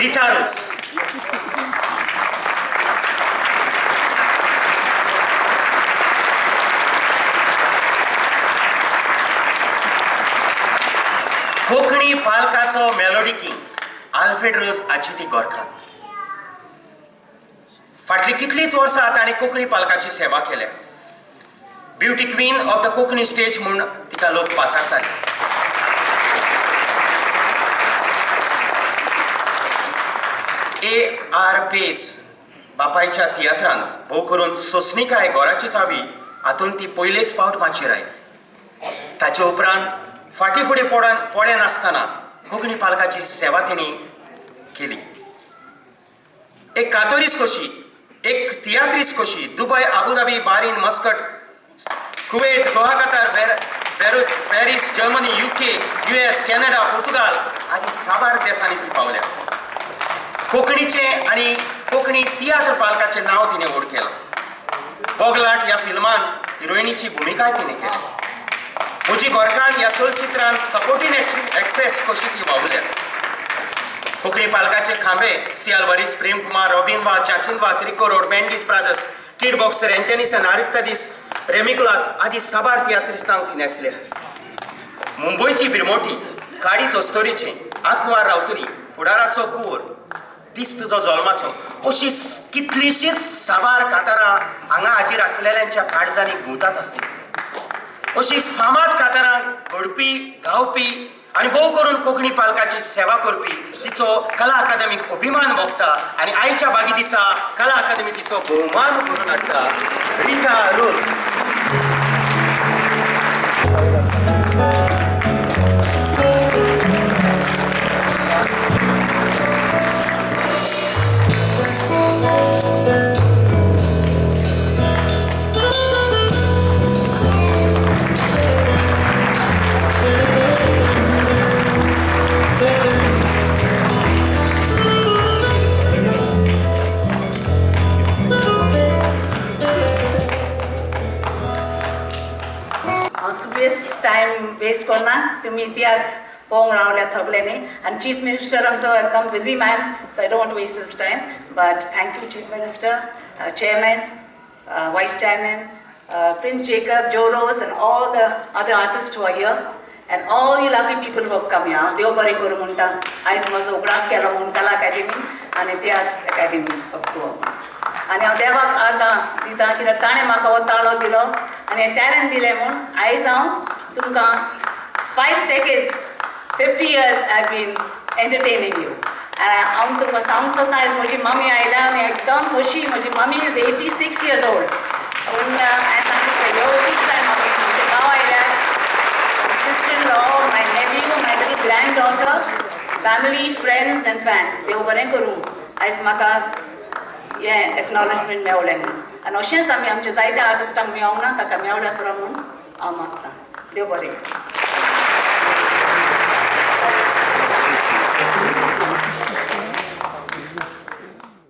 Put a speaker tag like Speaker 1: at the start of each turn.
Speaker 1: रिता रोज. Konkani पालकाचो melody king Alfred रोज आच्युती गोरखान. फाटली कितलींच वर्सां ताणें कोंकणी पालकाची सेवा केल्या. Beauty queen of the Konkani stage म्हूण तिका लोक पाचारताले. A.R. पेस बापायच्या तियात्रान भोव करून सोंसणीकाय गोराची चावी हातूंत ती पयलेच फावट माचयेर आयली. ताचे उपरांत फाटीं फुडें पोडे नासतना कोंकणी पालकाची सेवा तेणी केली. एक कातोरीस कशी, एक तियात्रीस कशी Dubai, Abu Dhabi, Bahrain, Muscat, Kuwait, Doha, Qatar, Paris, Germany, UK, US, Canada, Portugal आदी साबार देशांनी ती पावल्या. कोंकणीचे आनी कोंकणी तियात्र पालकाचें नांव तिणें व्हड केलां. बोगलाट ह्या फिल्मान हिरोइनीची भुमिकाय तिणें केली. मुजी गोरखान ह्या चलचित्रांत सपोर्टींग एक्ट्रेस कशी ती वावल्या. कोंकणी पालकाचे खांबे सी. आल्वारीस, प्रेम कुमार, रॉबिन वाज, चाचिंद वाज, रिको रोड, मेंडीस ब्रादर्स, किड बॉक्सर, एंटनीसन, आरिस्तादीस, रेमिकुलास आदी साबार तियात्रिस्तांक ती नेसल्या. मुंबयची बिरमोटी, काडी चोस्तोरीचें, आंखवार रावतली, फुडाराचो कूर, दीस तुजो जल्माचो अशी कितलींशींच साबार कातारां हांगा हाजीर आसलेल्यांच्या काळजांनी घुंवतात आसतलीं. अशीं फामाद कातारां घडपी, गावपी आनी भोव करून कोंकणी पालकाची सेवा करपी तिचो कला अकादमीक अभिमान भोगता आनी आयच्या बागी दिसा कला अकादमी तिचो भोवमान करून हाडटा. रिता रोज.
Speaker 2: टाइम वेस्ट करना. तुम्ही इतिहास पळोवंक रावल्यात सगळ्यांनी. आणि चीफ मिनिस्टर आमचो एकदम busy man, so I don't want to waste his time. But thank you chief minister, chairman, vice chairman, Prince Jacob, Joe Rose, and all the other artists who are here, and all you lovely people who have come here. देव बरें करूं म्हणटा. आयज म्हजो उगडास केलो म्हूण कला academy आनी तियात्र अकॅडमी ऑफ गोवा. आनी हांव देवाक आर्दां दिता कित्याक ताणें म्हाका हो ताळो दिलो आनी हें टॅलंट दिलें म्हूण. आयज हांव तुमकां 5 decades, 50 years I've been entertaining you. हांव तुमकां सांगूंक सोदना आयज म्हजी मम्मी आयल्या आनी एकदम खोशी. म्हजी मम्मी इज 86 years old. पूण हांवें सांगलें येवचीच जाय मम्मी. म्हजे भाव आयल्यार, sister in law, my nephew, my little granddaughter, family, friends and fans. देव बरें करूं आयज म्हाका हें एक्नॉलेजमेंट मेवलें म्हणून. आनी अशेंच आमी आमच्या जायत्या आर्टिस्टांक मेळोंक ना, ताका मेवल्या पुरो म्हूण हांव मागतां. देव बरें.